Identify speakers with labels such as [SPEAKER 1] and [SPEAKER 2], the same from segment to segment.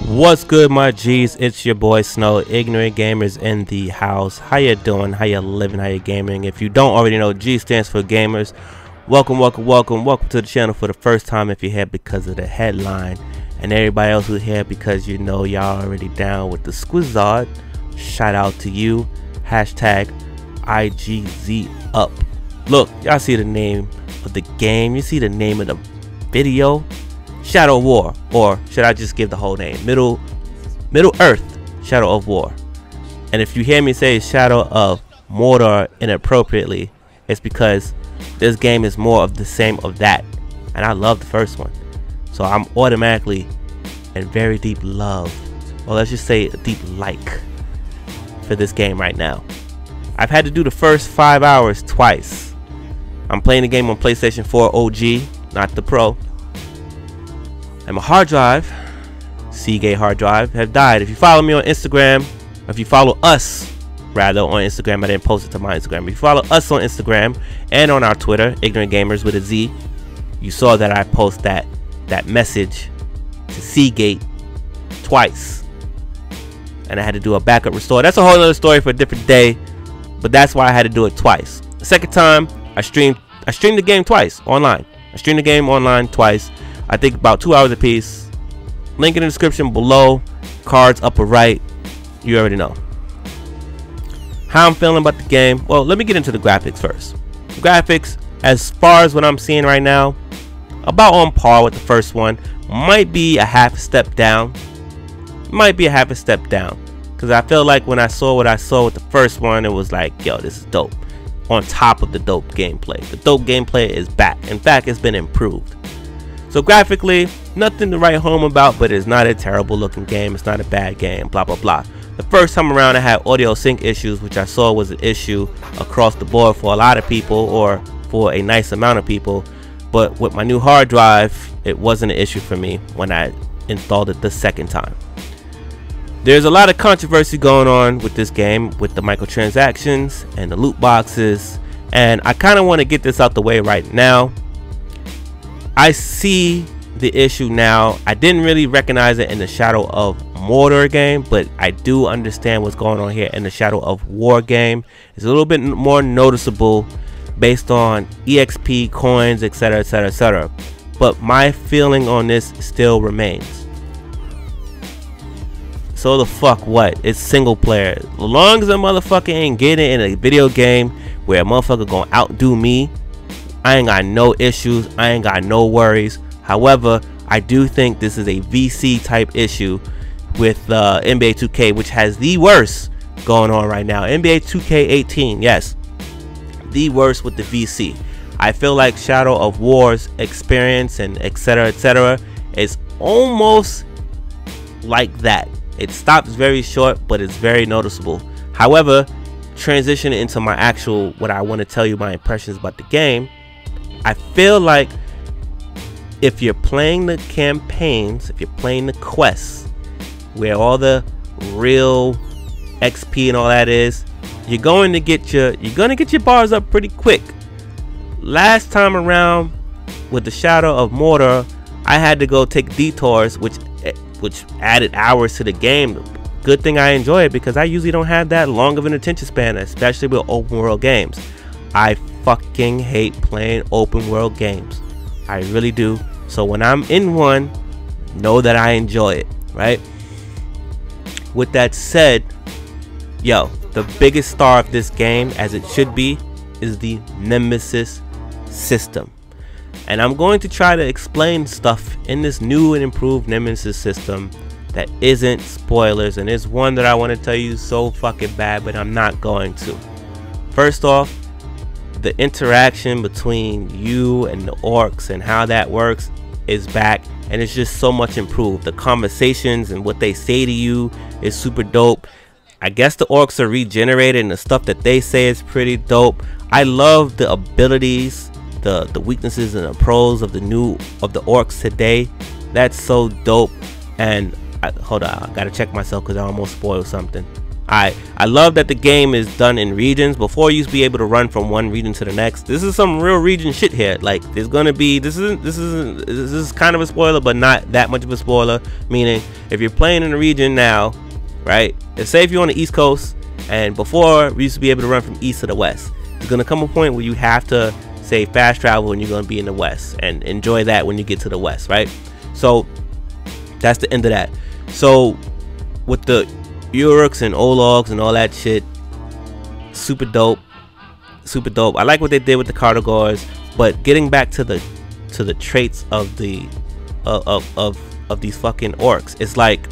[SPEAKER 1] What's good, my G's? It's your boy Snow, Ignorant Gamers in the house. How you doing? How you living? How you gaming? If you don't already know, G stands for Gamerz. Welcome to the channel for the first time if you're here because of the headline, and everybody else who's here because you know y'all already down with the squizzard. Shout out to you. Hashtag IGZ up. Look, y'all see the name of the game, you see the name of the video, Shadow of War, or should I just give the whole name? Middle Earth Shadow of War. And if you hear me say Shadow of Mordor inappropriately, it's because this game is more of the same of that, and I love the first one, so I'm automatically in very deep love, or let's just say a deep like, for this game right now. I've had to do the first 5 hours twice. I'm playing the game on PlayStation 4 OG, not the Pro. And my hard drive, Seagate hard drive, have died. If you follow me on Instagram, or if you follow us rather on Instagram, I didn't post it to my Instagram, but if you follow us on Instagram and on our Twitter, Ignorant Gamers with a Z, you saw that I post that message to Seagate twice, and I had to do a backup restore. That's a whole other story for a different day, but that's why I had to do it twice. The second time I streamed the game twice online. I streamed the game online twice, I think about 2 hours apiece. Link in the description below, cards upper right. You already know how I'm feeling about the game. Well, let me get into the graphics first. The graphics, as far as what I'm seeing right now, about on par with the first one. Might be a half step down. Because I feel like when I saw what I saw with the first one, it was like, yo, this is dope. On top of the dope gameplay. The dope gameplay is back. In fact, it's been improved. So graphically, nothing to write home about, but it's not a terrible looking game. It's not a bad game, blah, blah, blah. The first time around, I had audio sync issues, which I saw was an issue across the board for a lot of people, or for a nice amount of people. But with my new hard drive, it wasn't an issue for me when I installed it the second time. There's a lot of controversy going on with this game, with the microtransactions and the loot boxes, and I kind of want to get this out the way right now. I see the issue now. I didn't really recognize it in the Shadow of Mordor game, but I do understand what's going on here in the Shadow of War game. It's a little bit more noticeable based on EXP, coins, etc, etc, etc. But my feeling on this still remains. So the fuck what? It's single player. As long as a motherfucker ain't getting in a video game where a motherfucker gonna outdo me, I ain't got no issues, I ain't got no worries. However, I do think this is a VC type issue with NBA 2K, which has the worst going on right now. NBA 2K18, yes, the worst with the VC. I feel like Shadow of War's experience and etc is almost like that. It stops very short, but it's very noticeable. However, transitioning into my actual, what I want to tell you, my impressions about the game, I feel like if you're playing the campaigns, if you're playing the quests, where all the real XP and all that is, you're going to get your bars up pretty quick. Last time around with the Shadow of Mordor, I had to go take detours, which added hours to the game. Good thing I enjoy it, because I usually don't have that long of an attention span, especially with open world games. I fucking hate playing open world games. I really do. So when I'm in one, know that I enjoy it, right? With that said, yo, the biggest star of this game, as it should be, is the Nemesis System. And I'm going to try to explain stuff in this new and improved Nemesis System that isn't spoilers, and there's one that I want to tell you so fucking bad, but I'm not going to. First off, the interaction between you and the orcs and how that works is back, and it's just so much improved. The conversations and what they say to you is super dope. I guess the orcs are regenerated, and the stuff that they say is pretty dope. I love the abilities, the weaknesses and the pros of the orcs today. That's so dope. And hold on, I gotta check myself because I almost spoiled something. I love that the game is done in regions. Before, you used to be able to run from one region to the next. This is some real region shit here. Like, there's gonna be, this is kind of a spoiler, but not that much of a spoiler. Meaning, if you're playing in a region now, right? Say if you're on the East Coast, and before we used to be able to run from east to the west. There's gonna come a point where you have to say fast travel, and you're gonna be in the west, and enjoy that when you get to the west, right? So that's the end of that. So with the Uruks and Ologs and all that shit, super dope, super dope. I like what they did with the Carnivores, but getting back to the traits of the of these fucking orcs, it's like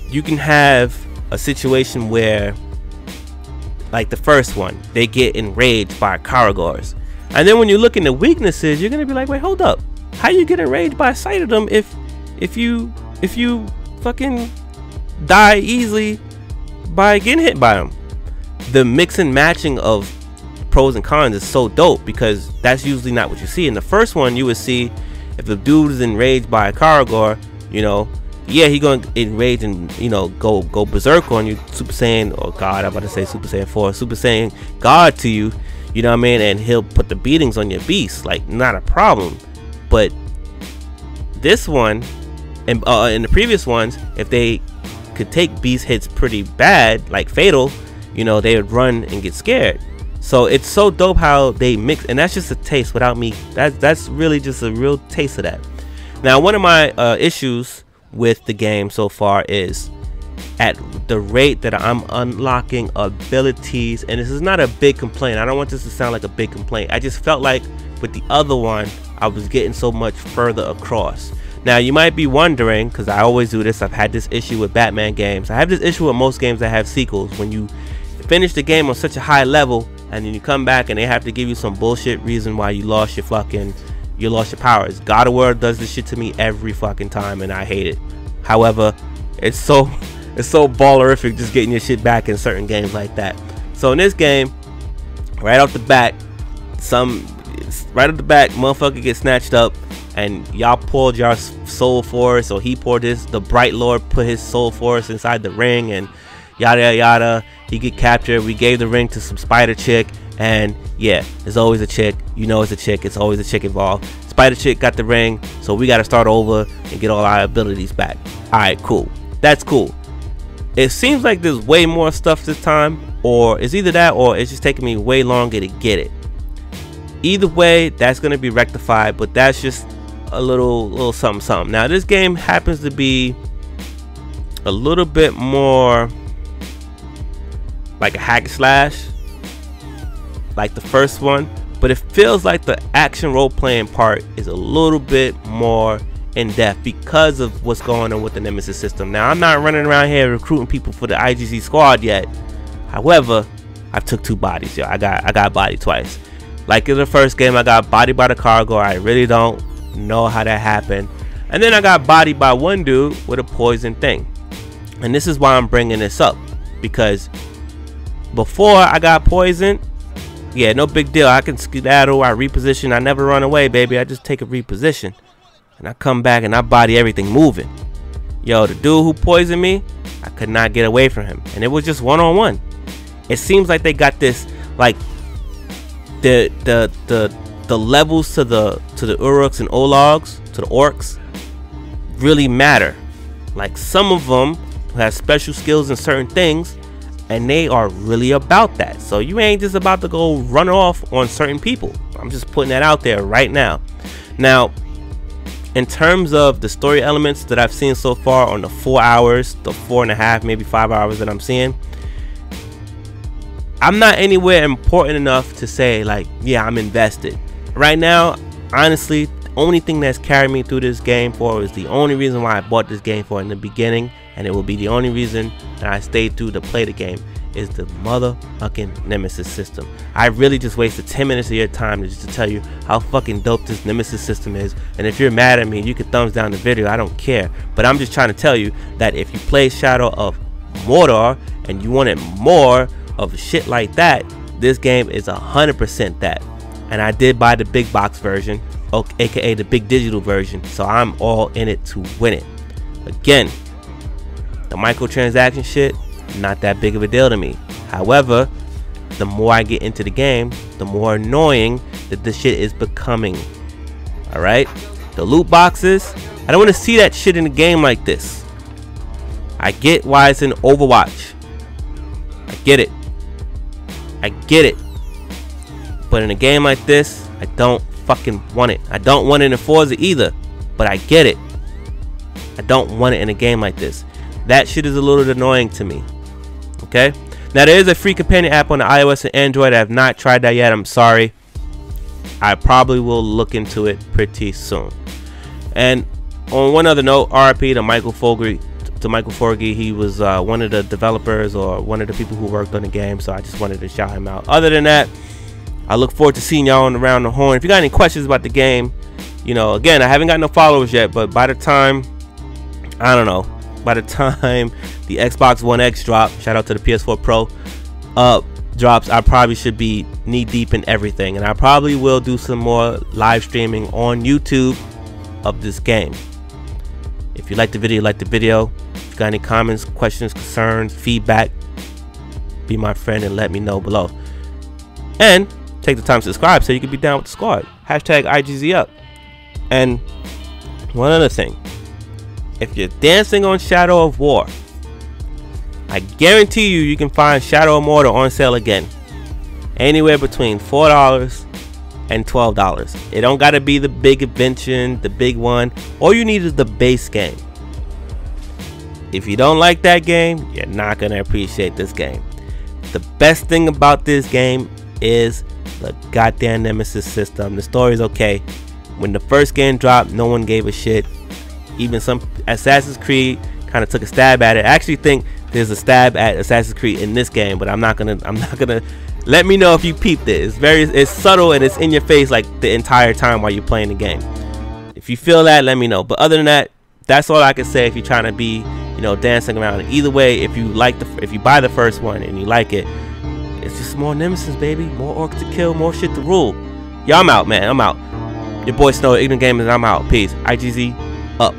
[SPEAKER 1] you can have a situation where, like the first one, they get enraged by Carnivores, and then when you look into weaknesses, you're gonna be like, wait, hold up, how you get enraged by sight of them if you fucking die easily by getting hit by them? The mix and matching of pros and cons is so dope, because that's usually not what you see. In the first one, you would see if the dude is enraged by a Caragor, you know, yeah, he gonna enrage and, you know, go berserk on you, Super Saiyan, or God, I'm about to say Super Saiyan 4, Super Saiyan God to you, you know what I mean, and he'll put the beatings on your beast, like, not a problem. But this one, and in the previous ones, if they could take beast hits pretty bad, like fatal, you know, they would run and get scared. So it's so dope how they mix, and that's just a taste without me. That's really just a real taste of that. Now, one of my issues with the game so far is at the rate that I'm unlocking abilities, and this is not a big complaint. I don't want this to sound like a big complaint. I just felt like with the other one, I was getting so much further across. Now, you might be wondering, because I always do this, I've had this issue with Batman games. I have this issue with most games that have sequels. When you finish the game on such a high level, and then you come back and they have to give you some bullshit reason why you lost your powers. God of War does this shit to me every fucking time, and I hate it. However, it's so ballerific just getting your shit back in certain games like that. So in this game, right off the bat, motherfucker gets snatched up, and y'all poured your soul force, or he poured the Bright Lord put his soul force inside the ring, and yada yada. He get captured. We gave the ring to some spider chick, and yeah, there's always a chick. You know it's a chick. It's always a chick involved. Spider chick got the ring, so we got to start over and get all our abilities back. All right, cool. That's cool. It seems like there's way more stuff this time, or it's either that, or it's just taking me way longer to get it. Either way, that's gonna be rectified, but that's just a little something. Now, this game happens to be a little bit more like a hack and slash, like the first one, but it feels like the action role-playing part is a little bit more in depth because of what's going on with the Nemesis system. Now, I'm not running around here recruiting people for the IGZ squad yet. However, I've took 2 bodies, yo. I got bodied twice. Like in the first game, I got bodied by the cargo. I really don't know how that happened. And then I got bodied by one dude with a poison thing. And this is why I'm bringing this up, because before I got poisoned, yeah, no big deal. I can skedaddle, I reposition, I never run away, baby. I just take a reposition, and I come back and I body everything moving. Yo, the dude who poisoned me, I could not get away from him, and it was just one-on-one. It seems like they got this, like the levels to the Uruks and Ologs, to the orcs, really matter. Like, some of them have special skills in certain things, and they are really about that. So you ain't just about to go run off on certain people. I'm just putting that out there right now. Now, in terms of the story elements that I've seen so far on the 4 hours, the 4.5, maybe 5 hours that I'm seeing, I'm not anywhere important enough to say, like, yeah, I'm invested. Right now, honestly, the only thing that's carried me through this game for is the only reason why I bought this game for in the beginning, and it will be the only reason that I stayed through to play the game, is the motherfucking Nemesis system. I really just wasted 10 minutes of your time just to tell you how fucking dope this Nemesis system is. And if you're mad at me, you can thumbs down the video. I don't care. But I'm just trying to tell you that if you play Shadow of Mordor and you wanted more of shit like that, this game is 100% that. And I did buy the big box version, aka the big digital version, so I'm all in it to win it. Again, the microtransaction shit, not that big of a deal to me. However, the more I get into the game, the more annoying that this shit is becoming. Alright? The loot boxes, I don't want to see that shit in a game like this. I get why it's in Overwatch. I get it. I get it. But in a game like this, I don't fucking want it. I don't want it in Forza either. But I get it. I don't want it in a game like this. That shit is a little annoying to me. Okay? Now there is a free companion app on the iOS and Android. I have not tried that yet. I'm sorry. I probably will look into it pretty soon. And on one other note, RIP to Michael Forgey. He was one of the developers or one of the people who worked on the game. So I just wanted to shout him out. Other than that, I look forward to seeing y'all around the horn. If you got any questions about the game, you know, again, I haven't got no followers yet, but by the time, I don't know, by the time the Xbox One X drop, shout out to the PS4 Pro, drops, I probably should be knee deep in everything, and I probably will do some more live streaming on YouTube of this game. If you like the video, if you got any comments, questions, concerns, feedback, be my friend and let me know below. And take the time to subscribe so you can be down with the squad. Hashtag IGZ up. And one other thing, if you're dancing on Shadow of War, I guarantee you can find Shadow of Mordor on sale again, anywhere between $4 and $12. It don't gotta be the big invention, the big one. All you need is the base game. If you don't like that game, you're not gonna appreciate this game. The best thing about this game is the goddamn Nemesis system. The story is okay. When the first game dropped, no one gave a shit. Even some Assassin's Creed kind of took a stab at it. I actually think there's a stab at Assassin's Creed in this game, but I'm not gonna let me know if you peeped it. It's subtle and it's in your face like the entire time while you're playing the game. If you feel that, let me know. But other than that, that's all I can say if you're trying to be, you know, dancing around. Either way, if you buy the first one and you like it, it's just more Nemesis, baby. More orcs to kill, more shit to rule. Yeah, I'm out, man. I'm out. Your boy Snow, Ignorant Gamers, I'm out. Peace. IGZ up.